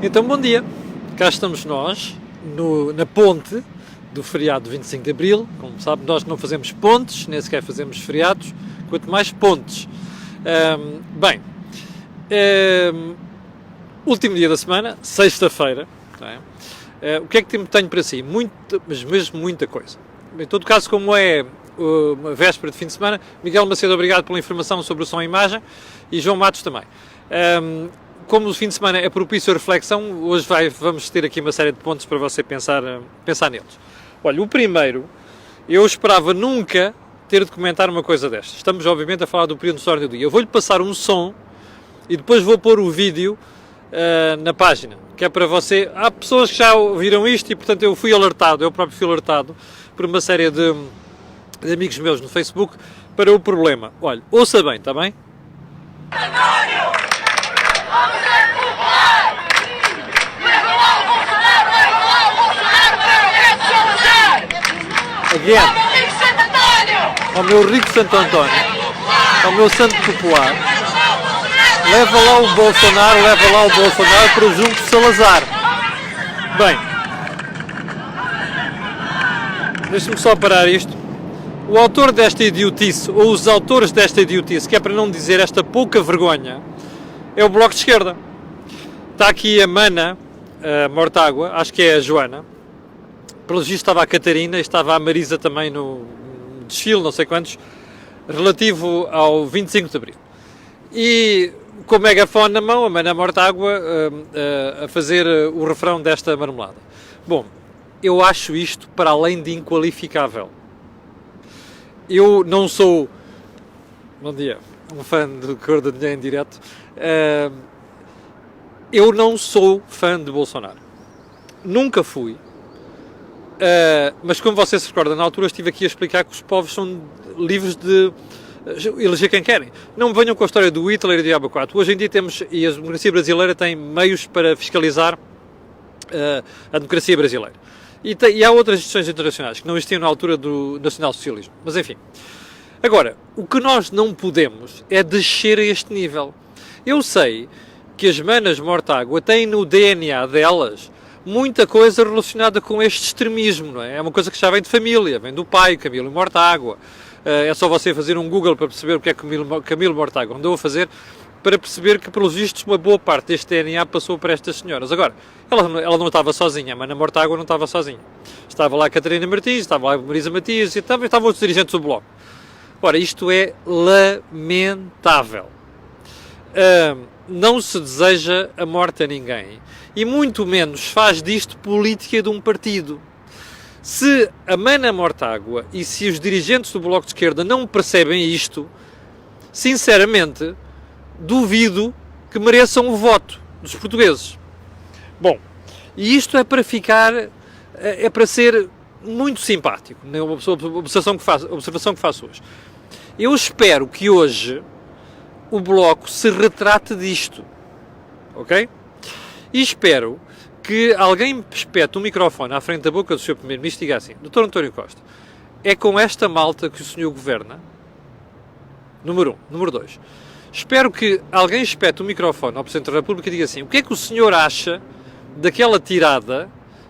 Então, bom dia. Cá estamos nós, na ponte do feriado de 25 de Abril. Como sabe, nós não fazemos pontes, nem sequer fazemos feriados, quanto mais pontes. Último dia da semana, sexta-feira. O que é que tenho para si? Mas mesmo muita coisa. Em todo caso, como é uma véspera de fim de semana, Miguel Macedo, obrigado pela informação sobre o som e imagem, e João Matos também. Como o fim de semana é propício à reflexão, hoje vamos ter aqui uma série de pontos para você pensar neles. Olha, o primeiro, eu esperava nunca ter de comentar uma coisa destas. Estamos, obviamente, a falar do período histórico do dia. Eu vou-lhe passar um som e depois vou pôr o vídeo na página, que é para você... Há pessoas que já ouviram isto e, portanto, eu próprio fui alertado por uma série de amigos meus no Facebook para o problema. Olha, ouça bem, está bem? Again, ao meu rico Santo António, ao meu santo popular, leva lá o Bolsonaro para o junto de Salazar. Bem, deixe-me só parar isto. O autor desta idiotice, ou os autores desta idiotice, que é para não dizer esta pouca vergonha, é o Bloco de Esquerda. Está aqui a Mana Mortágua, acho que é a Joana. Pelo visto estava a Catarina e estava a Marisa também no desfile, não sei quantos, relativo ao 25 de Abril. E com o megafone na mão, a Mana Mortágua a fazer o refrão desta marmelada. Bom, eu acho isto para além de inqualificável. Eu não sou, bom dia, um fã do Cor do Dinheiro em direto. Eu não sou fã de Bolsonaro. Nunca fui. Mas como você se recorda, na altura estive aqui a explicar que os povos são livres de eleger quem querem. Não me venham com a história do Hitler e do Diabo 4. Hoje em dia temos, e a democracia brasileira tem meios para fiscalizar a democracia brasileira. E há outras instituições internacionais que não existiam na altura do nacionalsocialismo. Mas enfim. Agora, o que nós não podemos é descer a este nível. Eu sei que as Manas Mortágua têm no DNA delas muita coisa relacionada com este extremismo, não é? É uma coisa que já vem de família, vem do pai, Camilo Mortágua. É só você fazer um Google para perceber o que é Camilo Mortágua andou a fazer, para perceber que, pelos vistos, uma boa parte deste DNA passou para estas senhoras. Agora, ela não estava sozinha, a Mana Mortágua não estava sozinha. Estava lá a Catarina Martins, estava lá a Marisa Matias e também estavam os dirigentes do Bloco. Ora, isto é lamentável. Não se deseja a morte a ninguém. E muito menos faz disto política de um partido. Se a Mana Mortágua e se os dirigentes do Bloco de Esquerda não percebem isto, sinceramente, duvido que mereçam o voto dos portugueses. Bom, e isto é para ser muito simpático, na observação que faço hoje. Eu espero que hoje o Bloco se retrate disto, ok? E espero que alguém espete um microfone à frente da boca do Sr. Primeiro-Ministro e diga assim: Dr. António Costa, é com esta malta que o senhor governa? Número 1. Número 2. Espero que alguém espete o microfone ao Presidente da República e diga assim: o que é que o senhor acha daquela tirada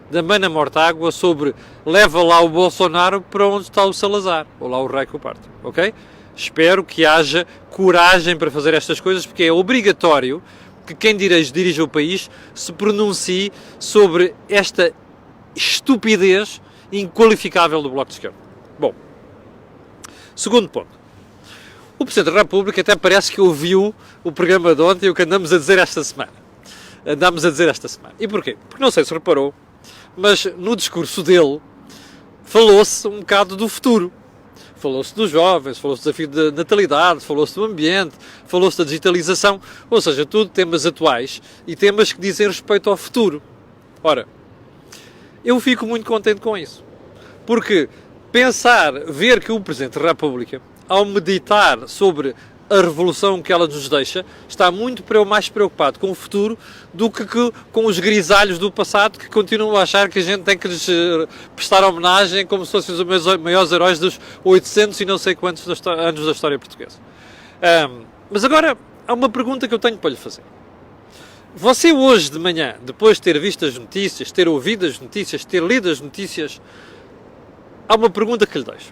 da Mana Mortágua sobre leva lá o Bolsonaro para onde está o Salazar, ou lá o rei que o parte, ok? Espero que haja coragem para fazer estas coisas, porque é obrigatório que quem dirige o país se pronuncie sobre esta estupidez inqualificável do Bloco de Esquerda. Bom, segundo ponto. O Presidente da República até parece que ouviu o programa de ontem e o que andamos a dizer esta semana. E porquê? Porque não sei se reparou, mas no discurso dele falou-se um bocado do futuro. Falou-se dos jovens, falou-se do desafio da natalidade, falou-se do ambiente, falou-se da digitalização, ou seja, tudo temas atuais e temas que dizem respeito ao futuro. Ora, eu fico muito contente com isso, porque ver que o Presidente da República, ao meditar sobre a revolução que ela nos deixa, está muito mais preocupado com o futuro do que com os grisalhos do passado, que continuam a achar que a gente tem que lhes prestar homenagem como se fossem os maiores heróis dos 800 e não sei quantos anos da história portuguesa. Mas agora, há uma pergunta que eu tenho para lhe fazer. Você hoje de manhã, depois de ter visto as notícias, ter ouvido as notícias, ter lido as notícias, há uma pergunta que lhe deixo.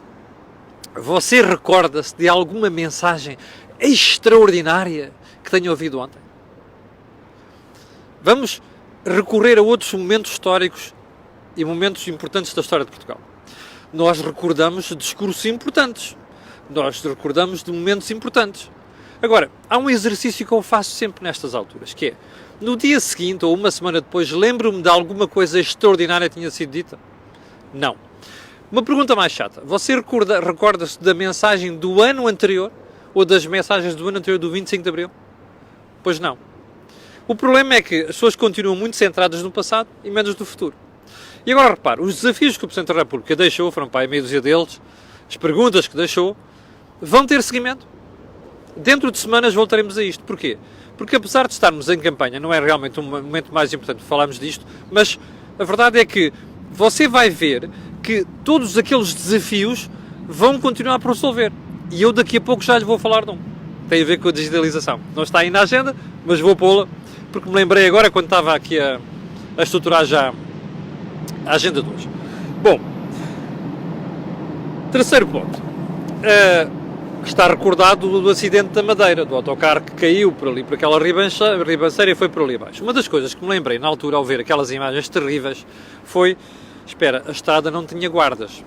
Você recorda-se de alguma mensagem extraordinária que tenha ouvido ontem? Vamos recorrer a outros momentos históricos e momentos importantes da história de Portugal. Nós recordamos de discursos importantes. Nós recordamos de momentos importantes. Agora, há um exercício que eu faço sempre nestas alturas, que é, no dia seguinte ou uma semana depois, lembro-me de alguma coisa extraordinária que tinha sido dita? Não. Uma pergunta mais chata. Você recorda-se da mensagem do ano anterior ou das mensagens do ano anterior, do 25 de Abril? Pois não. O problema é que as pessoas continuam muito centradas no passado e menos no futuro. E agora repare, os desafios que o Presidente da República deixou, foram para aí meia dúzia deles, as perguntas que deixou, vão ter seguimento. Dentro de semanas voltaremos a isto. Porquê? Porque apesar de estarmos em campanha, não é realmente um momento mais importante falarmos disto, mas a verdade é que você vai ver que todos aqueles desafios vão continuar por resolver. E eu daqui a pouco já lhe vou falar de um. Tem a ver com a digitalização. Não está aí na agenda, mas vou pô-la, porque me lembrei agora quando estava aqui a estruturar já a agenda de hoje. Bom, terceiro ponto. Está recordado do acidente da Madeira, do autocarro que caiu por ali, por aquela ribanceira e foi por ali abaixo. Uma das coisas que me lembrei na altura ao ver aquelas imagens terríveis foi, espera, a estrada não tinha guardas.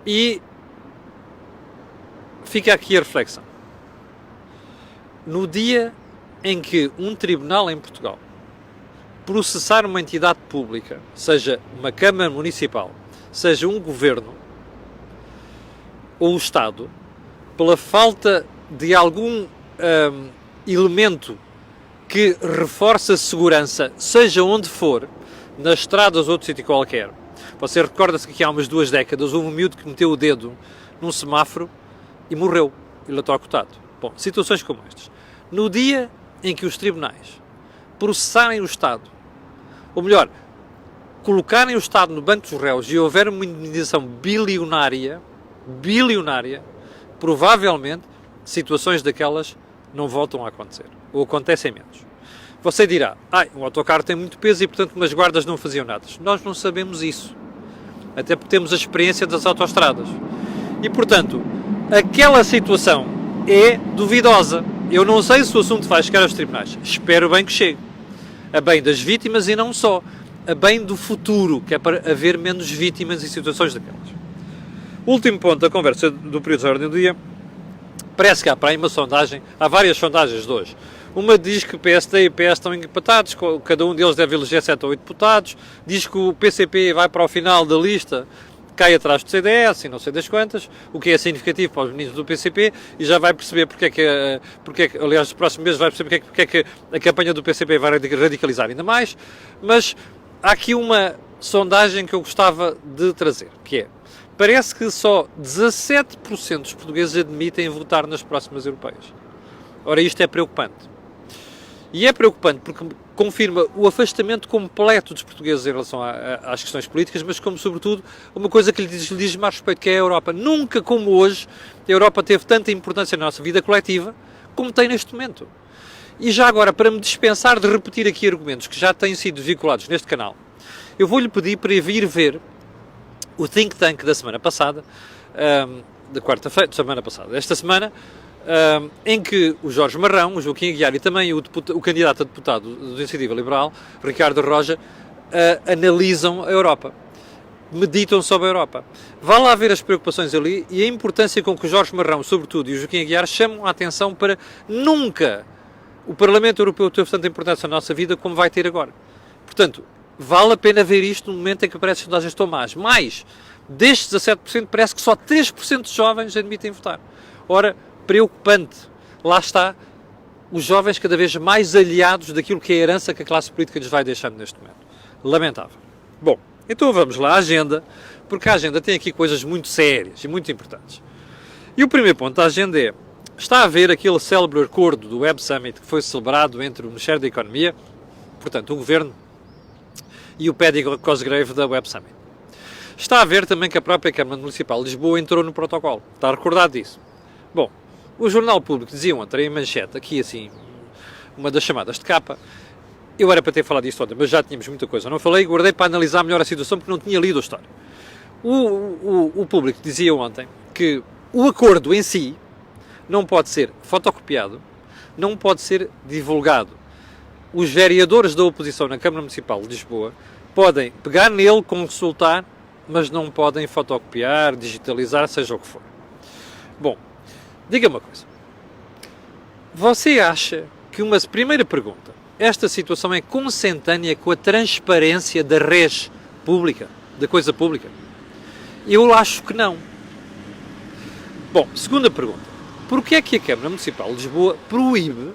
E fica aqui a reflexão. No dia em que um tribunal em Portugal processar uma entidade pública, seja uma Câmara Municipal, seja um Governo, ou o Estado, pela falta de algum elemento que reforce a segurança, seja onde for, nas estradas ou outro sítio qualquer. Você recorda-se que aqui há umas 2 décadas houve um miúdo que meteu o dedo num semáforo e morreu, eletrocutado. Bom, situações como estas. No dia em que os tribunais processarem o Estado, ou melhor, colocarem o Estado no banco dos réus e houver uma indenização bilionária, provavelmente situações daquelas não voltam a acontecer, ou acontecem menos. Você dirá, o autocarro tem muito peso e portanto umas guardas não faziam nada. Nós não sabemos isso, até porque temos a experiência das autoestradas. E portanto, aquela situação é duvidosa. Eu não sei se o assunto vai chegar aos tribunais, espero bem que chegue, a bem das vítimas e não só, a bem do futuro, que é para haver menos vítimas em situações daquelas. Último ponto da conversa do período de ordem do dia, parece que há para aí uma sondagem, há várias sondagens de hoje. Uma diz que o PSD e o PS estão empatados, cada um deles deve eleger 7 ou 8 deputados, diz que o PCP vai para o final da lista, cai atrás do CDS e não sei das quantas, o que é significativo para os meninos do PCP, e já vai perceber porque é que aliás, nos próximos meses vai perceber porque é que a campanha do PCP vai radicalizar ainda mais, mas há aqui uma sondagem que eu gostava de trazer, que é, parece que só 17% dos portugueses admitem votar nas próximas europeias. Ora, isto é preocupante. E é preocupante porque confirma o afastamento completo dos portugueses em relação às questões políticas, mas como, sobretudo, uma coisa que lhe diz mais respeito, que é a Europa. Nunca como hoje a Europa teve tanta importância na nossa vida coletiva como tem neste momento. E já agora, para me dispensar de repetir aqui argumentos que já têm sido vinculados neste canal, eu vou-lhe pedir para vir ver o think tank da semana passada, da quarta-feira, semana passada, esta semana, em que o Jorge Marrão, o Joaquim Aguiar e também o candidato a deputado do Iniciativa Liberal, Ricardo Roja, analisam a Europa, meditam sobre a Europa. Vá lá ver as preocupações ali e a importância com que o Jorge Marrão, sobretudo, e o Joaquim Aguiar chamam a atenção para nunca o Parlamento Europeu teve tanta importância na nossa vida como vai ter agora. Portanto, vale a pena ver isto no momento em que parece que as sondagens estão más. Mas, destes 17%, parece que só 3% de jovens admitem votar. Ora, preocupante. Lá está os jovens cada vez mais aliados daquilo que é a herança que a classe política lhes vai deixando neste momento. Lamentável. Bom, então vamos lá à agenda, porque a agenda tem aqui coisas muito sérias e muito importantes. E o primeiro ponto da agenda é, está a haver aquele célebre acordo do Web Summit que foi celebrado entre o Ministério da Economia, portanto o Governo, e o Paddy Cosgrave da Web Summit. Está a ver também que a própria Câmara Municipal de Lisboa entrou no protocolo. Está recordado disso. Bom, o Jornal Público dizia ontem em manchete, aqui assim, uma das chamadas de capa. Eu era para ter falado disto ontem, mas já tínhamos muita coisa. Não falei, guardei para analisar melhor a situação porque não tinha lido a história. O público dizia ontem que o acordo em si não pode ser fotocopiado, não pode ser divulgado. Os vereadores da oposição na Câmara Municipal de Lisboa podem pegar nele, consultar, mas não podem fotocopiar, digitalizar, seja o que for. Bom, diga-me uma coisa. Você acha que uma primeira pergunta, esta situação é consentânea com a transparência da res pública, da coisa pública? Eu acho que não. Bom, segunda pergunta. Porquê é que a Câmara Municipal de Lisboa proíbe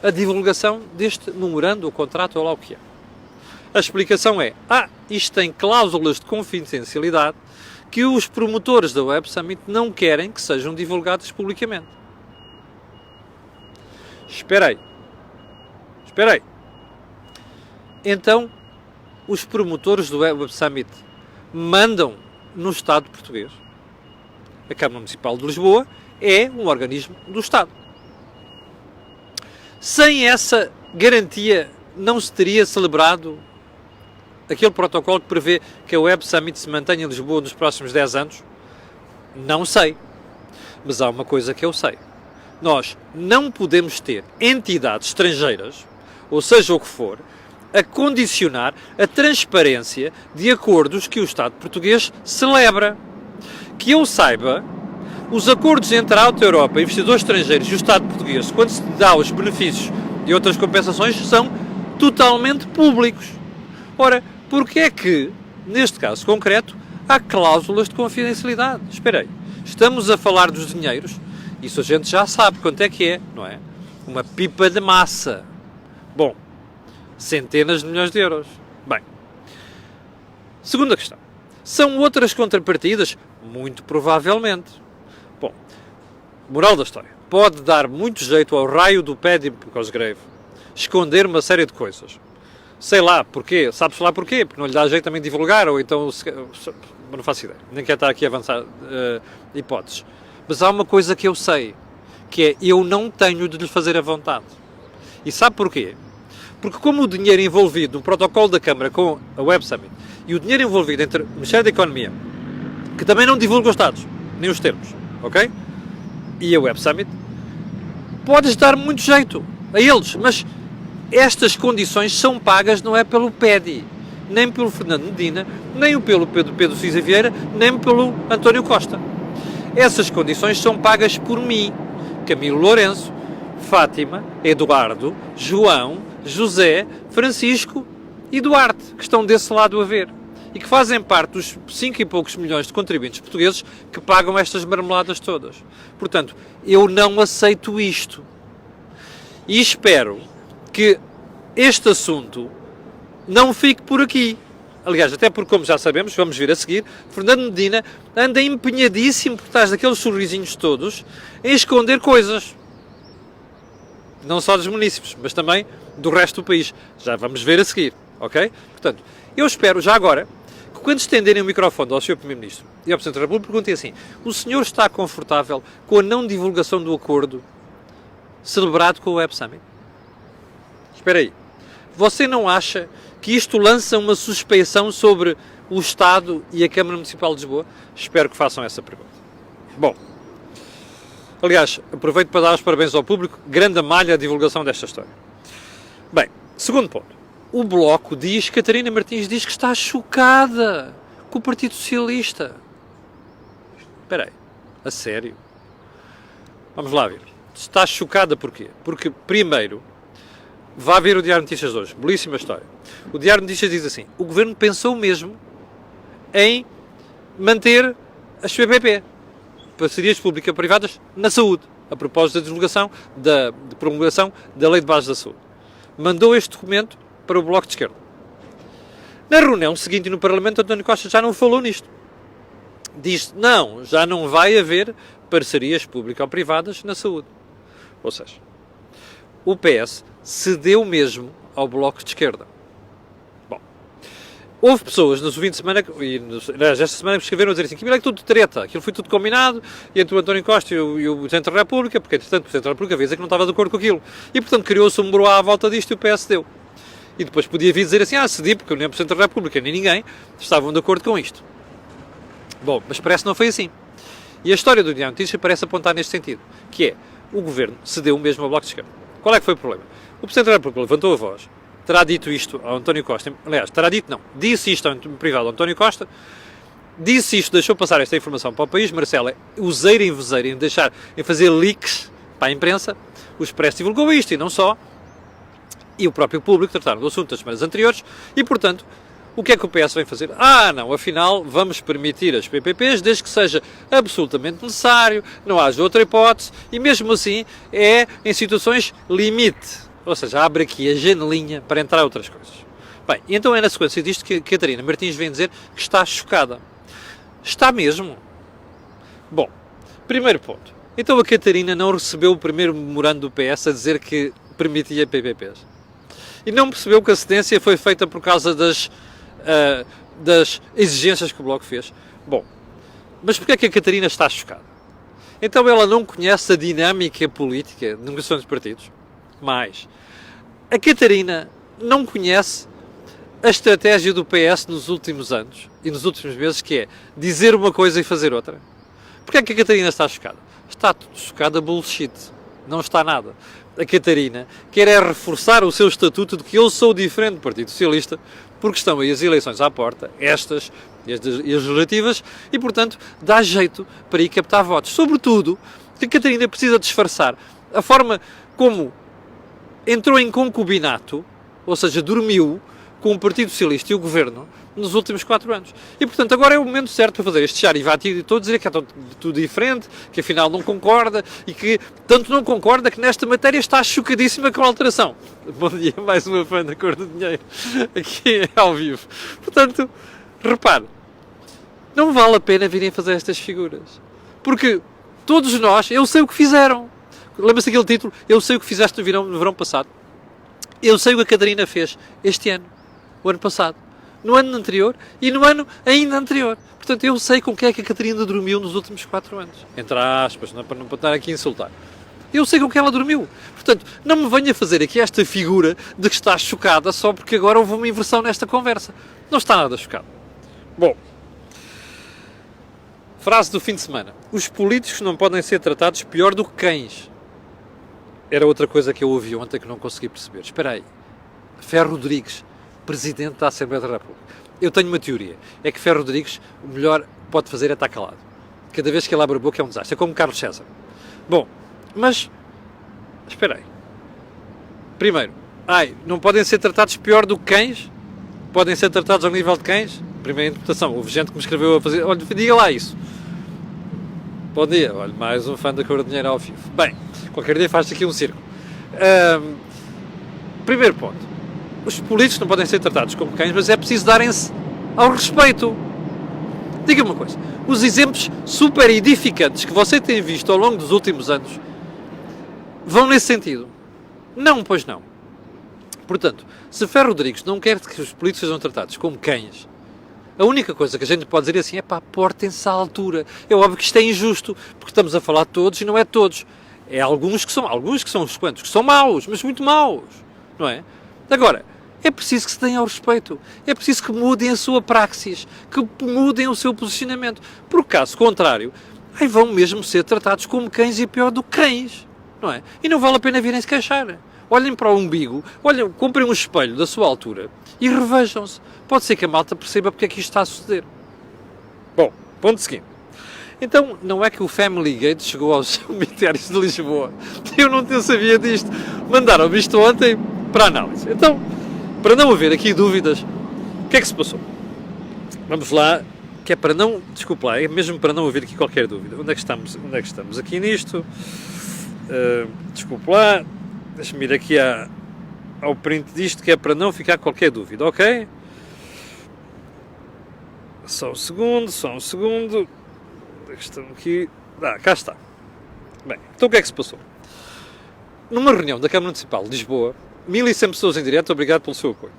a divulgação deste memorando ou contrato ou lá o que é? A explicação é, isto tem cláusulas de confidencialidade que os promotores da Web Summit não querem que sejam divulgadas publicamente. Espera aí. Então, os promotores do Web Summit mandam no Estado português. A Câmara Municipal de Lisboa é um organismo do Estado. Sem essa garantia, não se teria celebrado aquele protocolo que prevê que a Web Summit se mantenha em Lisboa nos próximos 10 anos? Não sei. Mas há uma coisa que eu sei. Nós não podemos ter entidades estrangeiras, ou seja o que for, a condicionar a transparência de acordos que o Estado português celebra. Que eu saiba, os acordos entre a Alta Europa, investidores estrangeiros e o Estado português, quando se dá os benefícios e outras compensações, são totalmente públicos. Ora, porquê é que, neste caso concreto, há cláusulas de confidencialidade? Espera aí, estamos a falar dos dinheiros, isso a gente já sabe quanto é que é, não é? Uma pipa de massa. Bom, centenas de milhões de euros. Bem, segunda questão. São outras contrapartidas? Muito provavelmente. Bom, moral da história. Pode dar muito jeito ao raio do pé de Cosgrave esconder uma série de coisas. Sei lá porquê, sabe-se lá porquê, porque não lhe dá jeito também de divulgar, ou então, não faço ideia, nem quero estar aqui a avançar hipóteses. Mas há uma coisa que eu sei, que é, eu não tenho de lhe fazer a vontade. E sabe porquê? Porque como o dinheiro envolvido no protocolo da Câmara com a Web Summit e o dinheiro envolvido entre o Ministério da Economia, que também não divulga os dados, nem os termos, ok? E a Web Summit, podes dar muito jeito a eles, mas estas condições são pagas não é pelo PEDI, nem pelo Fernando Medina, nem pelo Pedro Cisa Vieira, nem pelo António Costa. Essas condições são pagas por mim, Camilo Lourenço, Fátima, Eduardo, João, José, Francisco e Duarte, que estão desse lado a ver e que fazem parte dos 5 e poucos milhões de contribuintes portugueses que pagam estas marmeladas todas. Portanto, eu não aceito isto e espero que este assunto não fique por aqui. Aliás, até porque, como já sabemos, vamos vir a seguir, Fernando Medina anda empenhadíssimo por trás daqueles sorrisinhos todos em esconder coisas. Não só dos munícipes, mas também do resto do país. Já vamos ver a seguir, ok? Portanto, eu espero, já agora, que quando estenderem o microfone ao Sr. Primeiro-Ministro e ao Presidente da República, perguntem assim, o senhor está confortável com a não divulgação do acordo celebrado com o Web Summit? Espera aí. Você não acha que isto lança uma suspeição sobre o Estado e a Câmara Municipal de Lisboa? Espero que façam essa pergunta. Bom, aliás, aproveito para dar os parabéns ao público, grande malha a divulgação desta história. Bem, segundo ponto. O Bloco diz, Catarina Martins diz que está chocada com o Partido Socialista. Espera aí, a sério? Vamos lá ver. Está chocada porquê? Porque, primeiro, vá ver o Diário de Notícias de hoje. Belíssima história. O Diário de Notícias diz assim, o Governo pensou mesmo em manter as PPP, parcerias público-privadas, na saúde, a propósito da divulgação, de promulgação da Lei de Bases da Saúde. Mandou este documento para o Bloco de Esquerda. Na reunião seguinte no Parlamento, António Costa já não falou nisto. Diz, não, já não vai haver parcerias público-privadas na saúde. Ou seja, o PS cedeu mesmo ao Bloco de Esquerda. Bom, houve pessoas no fim de semana, esta semana, que escreveram a dizer assim, aquilo é tudo treta, aquilo foi tudo combinado entre o António Costa e o Presidente da República, porque, entretanto, o Presidente da República avisa que não estava de acordo com aquilo. E, portanto, criou-se um broá à volta disto e o PS deu. E depois podia vir dizer assim, cedi, porque nem o Presidente da República nem ninguém estavam de acordo com isto. Bom, mas parece que não foi assim. E a história do Diário de Notícias parece apontar neste sentido, que é, o Governo cedeu mesmo ao Bloco de Esquerda. Qual é que foi o problema? O Presidente da República levantou a voz, terá dito isto ao António Costa, aliás, terá dito não, disse isto em privado ao António Costa, disse isto, deixou passar esta informação para o país, Marcelo, useira em vozeira, em fazer leaks para a imprensa, o Expresso divulgou isto e não só, e o próprio público trataram do assunto das semanas anteriores, e portanto, o que é que o PS vem fazer? Não, afinal, vamos permitir as PPPs desde que seja absolutamente necessário, não haja outra hipótese, e mesmo assim é em situações limite. Ou seja, abre aqui a janelinha para entrar outras coisas. Bem, e então é na sequência disto que a Catarina Martins vem dizer que está chocada. Está mesmo? Bom, primeiro ponto. Então a Catarina não recebeu o primeiro memorando do PS a dizer que permitia PPPs. E não percebeu que a cedência foi feita por causa das exigências que o Bloco fez. Bom, mas porquê é que a Catarina está chocada? Então ela não conhece a dinâmica política de negociações de partidos? Mais, a Catarina não conhece a estratégia do PS nos últimos anos e nos últimos meses, que é dizer uma coisa e fazer outra. Porquê é que a Catarina está chocada? Está chocada bullshit. Não está nada. A Catarina quer é reforçar o seu estatuto de que eu sou diferente do Partido Socialista, porque estão aí as eleições à porta, estas e as legislativas, e portanto dá jeito para ir captar votos. Sobretudo, que a Catarina precisa disfarçar a forma como entrou em concubinato, ou seja, dormiu com o Partido Socialista e o Governo nos últimos 4 anos. E, portanto, agora é o momento certo para fazer este charivati e todo dizer que é tudo diferente, que afinal não concorda e que tanto não concorda que nesta matéria está chocadíssima com a alteração. Bom dia, mais uma fã da Cor do Dinheiro, aqui ao vivo. Portanto, repare, não vale a pena virem fazer estas figuras. Porque todos nós, eu sei o que fizeram. Lembra-se aquele título? Eu sei o que fizeste no verão passado. Eu sei o que a Catarina fez este ano, o ano passado, no ano anterior e no ano ainda anterior. Portanto, eu sei com quem é que a Catarina dormiu nos últimos 4 anos. Entre aspas, não é para não estar aqui a insultar. Eu sei com quem ela dormiu. Portanto, não me venha fazer aqui esta figura de que está chocada só porque agora houve uma inversão nesta conversa. Não está nada chocada. Bom, frase do fim de semana. Os políticos não podem ser tratados pior do que cães. Era outra coisa que eu ouvi ontem que não consegui perceber. Espera aí. Ferro Rodrigues, Presidente da Assembleia da República. Eu tenho uma teoria. É que Ferro Rodrigues, o melhor pode fazer é estar calado. Cada vez que ele abre a boca é um desastre. É como Carlos César. Bom, mas... Espera aí. Primeiro. Não podem ser tratados pior do que cães? Podem ser tratados ao nível de cães? Primeira interpretação. Houve gente que me escreveu a fazer... Olha, diga lá isso. Bom dia. Olha, mais um fã da Cor do Dinheiro ao vivo. Bem... Qualquer dia faz aqui um circo. Primeiro ponto. Os políticos não podem ser tratados como cães, mas é preciso darem-se ao respeito. Diga-me uma coisa. Os exemplos super edificantes que você tem visto ao longo dos últimos anos vão nesse sentido? Não, pois não. Portanto, se Ferro Rodrigues não quer que os políticos sejam tratados como cães, a única coisa que a gente pode dizer assim é portem-se à altura. É óbvio que isto é injusto, porque estamos a falar de todos e não é de todos. É alguns que são uns quantos, que são maus, mas muito maus, não é? Agora, é preciso que se tenham ao respeito, é preciso que mudem a sua praxis, que mudem o seu posicionamento, porque caso contrário, vão mesmo ser tratados como cães e pior do que cães, não é? E não vale a pena virem se queixar. Olhem para o umbigo, comprem um espelho da sua altura e revejam-se. Pode ser que a malta perceba porque é que isto está a suceder. Bom, ponto seguinte. Então, não é que o Family Gate chegou aos cemitérios de Lisboa. Eu não sabia disto. Mandaram-me isto ontem para análise. Então, para não haver aqui dúvidas, o que é que se passou? Vamos lá, que é para não... Desculpe lá, é mesmo para não haver aqui qualquer dúvida. Onde é que estamos aqui nisto? Desculpe lá, deixa-me ir aqui ao print disto, que é para não ficar qualquer dúvida, ok? Só um segundo... Estão aqui... cá está. Bem, então o que é que se passou? Numa reunião da Câmara Municipal de Lisboa, 1.100 pessoas em direto, obrigado pelo seu apoio.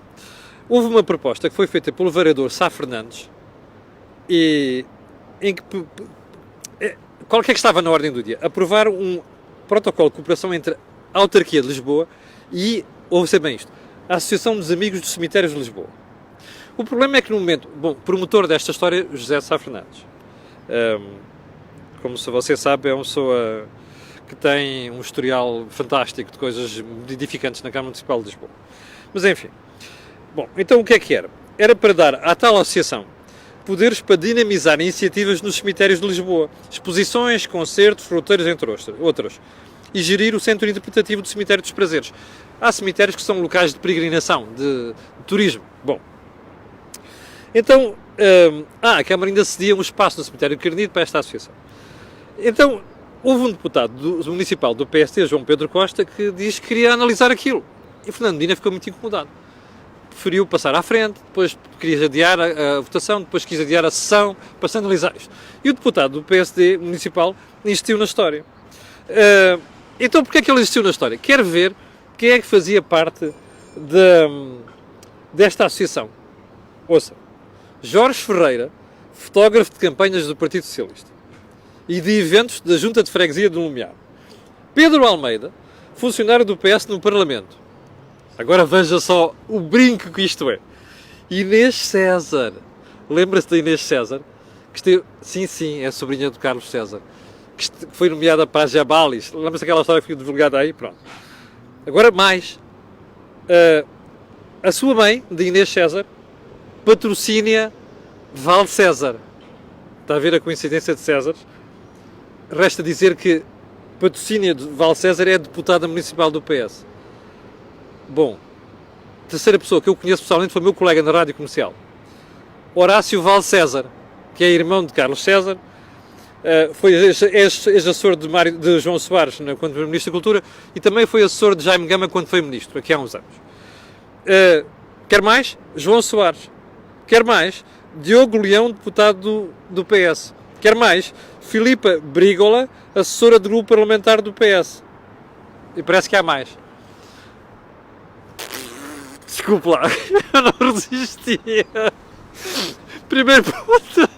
houve uma proposta que foi feita pelo vereador Sá Fernandes e em que qual que é que estava na ordem do dia? Aprovar um protocolo de cooperação entre a Autarquia de Lisboa e, ouça bem isto, a Associação dos Amigos dos Cemitérios de Lisboa. O problema é que no momento, bom, promotor desta história, José Sá Fernandes, como se você sabe, é uma pessoa que tem um historial fantástico de coisas edificantes na Câmara Municipal de Lisboa. Mas enfim, bom, então o que é que era? Era para dar à tal associação poderes para dinamizar iniciativas nos cemitérios de Lisboa, exposições, concertos, roteiros, entre outros, e gerir o centro interpretativo do Cemitério dos Prazeres. Há cemitérios que são locais de peregrinação, de turismo. Bom, então, a Câmara ainda cedia um espaço no Cemitério de Carnide para esta associação. Então, houve um deputado municipal do PSD, João Pedro Costa, que diz que queria analisar aquilo. E Fernando Medina ficou muito incomodado. Preferiu passar à frente, depois queria adiar a votação, depois quis adiar a sessão para se analisar isto. E o deputado do PSD municipal insistiu na história. Então, porquê é que ele insistiu na história? Quer ver quem é que fazia parte desta associação. Ouça, Jorge Ferreira, fotógrafo de campanhas do Partido Socialista e de eventos da Junta de Freguesia do Lumiar. Pedro Almeida, funcionário do PS no Parlamento. Agora veja só o brinco que isto é. Inês César. Lembra-se da Inês César? Que esteve... Sim, é a sobrinha do Carlos César. Que foi nomeada para a Jabalis. Lembra-se daquela história que foi divulgada aí? Pronto. Agora mais. A sua mãe, de Inês César, patrocínia Val César. Está a ver a coincidência de Césares? Resta dizer que patrocínia de Val César é deputada municipal do PS. Bom, terceira pessoa que eu conheço pessoalmente foi meu colega na Rádio Comercial, Horácio Val César, que é irmão de Carlos César, foi ex-assessor de João Soares quando foi Ministro da Cultura e também foi assessor de Jaime Gama quando foi Ministro, aqui há uns anos. Quer mais? João Soares. Quer mais? Diogo Leão, deputado do PS. Quer mais? Filipa Brígola, assessora do grupo parlamentar do PS. E parece que há mais. Desculpe lá, eu não resistia. Primeiro ponto.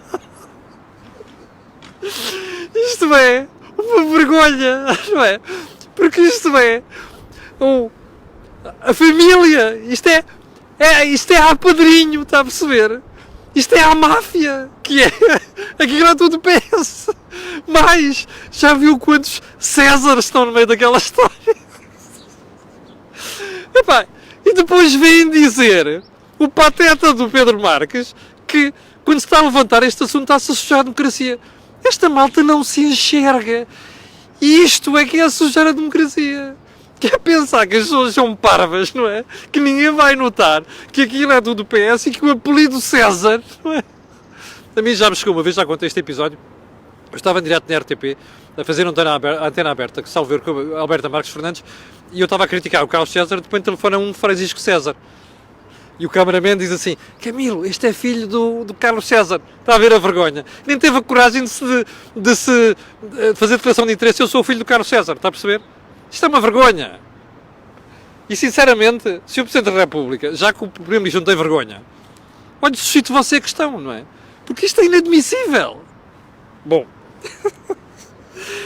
Isto é uma vergonha, não é? Porque isto é a família. Isto é a padrinho, está a perceber? Isto é a máfia, que é aquilo é tudo PS. Mas já viu quantos Césares estão no meio daquela história? Epá, e depois vem dizer o pateta do Pedro Marques que quando se está a levantar este assunto está-se a sujar a democracia. Esta malta não se enxerga. E isto é que é a sujar a democracia. Que é pensar que as pessoas são parvas, não é? Que ninguém vai notar que aquilo é tudo PS e que o apelido César, não é? A mim já me chegou uma vez, já contei este episódio. Eu estava em direto na RTP a fazer a antena aberta, que salvo ver com a Alberta Marques Fernandes, e eu estava a criticar o Carlos César, depois telefona um Francisco César. E o cameraman diz assim: Camilo, este é filho do Carlos César. Está a ver a vergonha. Nem teve a coragem de fazer declaração de interesse. Eu sou o filho do Carlos César. Está a perceber? Isto é uma vergonha. E sinceramente, se o Presidente da República, já que o Primeiro-Ministro não tem vergonha, olha, suscito você a questão, não é? Porque isto é inadmissível. Bom,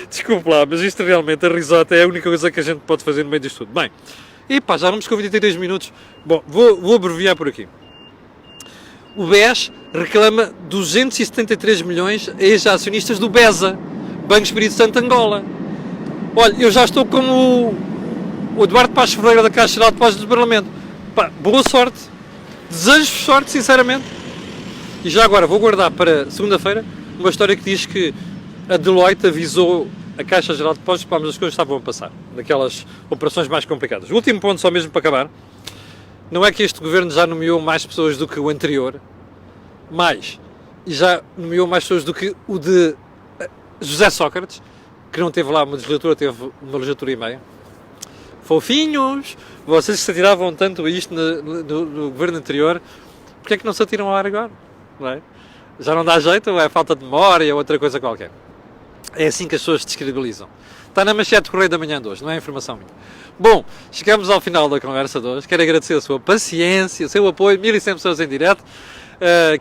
desculpe lá, mas isto realmente, a risota é a única coisa que a gente pode fazer no meio disto tudo. Bem, e pá, já vamos com 23 minutos. Bom, vou abreviar por aqui. O BES reclama 273 milhões a ex-acionistas do BESA, Banco Espírito Santo Angola. Olha, eu já estou como o Eduardo Passos Ferreira da Caixa Geral de Depósitos do Parlamento. Pá, boa sorte. Desejo sorte, sinceramente. E já agora, vou guardar para segunda-feira uma história que diz que a Deloitte avisou a Caixa Geral de Depósitos para as coisas estavam a passar, naquelas operações mais complicadas. O último ponto, só mesmo para acabar, não é que este governo já nomeou mais pessoas do que o anterior, e já nomeou mais pessoas do que o de José Sócrates, que não teve lá uma legislatura, teve uma legislatura e meia. Fofinhos, vocês que se atiravam tanto a isto no governo anterior, porque é que não se atiram a ar agora? Não é? Já não dá jeito, ou é falta de memória, ou outra coisa qualquer. É assim que as pessoas se descredibilizam. Está na manchete do Correio da Manhã de hoje, não é informação minha. Bom, chegamos ao final da conversa de hoje. Quero agradecer a sua paciência, o seu apoio, 1100 pessoas em direto.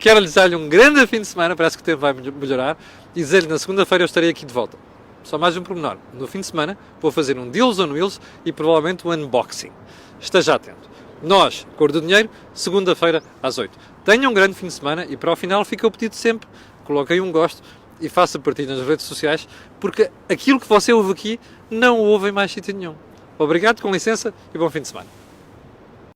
Quero lhes dar-lhe um grande fim de semana, parece que o tempo vai melhorar, e dizer-lhe na segunda-feira eu estarei aqui de volta. Só mais um pormenor. No fim de semana vou fazer um Deals on Wheels e provavelmente um unboxing. Esteja atento. Nós, Cor do Dinheiro, segunda-feira às 8. Tenham um grande fim de semana e para o final fica o pedido sempre. Coloquem um gosto e faça partilha nas redes sociais, porque aquilo que você ouve aqui não o ouve em mais sítio nenhum. Obrigado, com licença e bom fim de semana.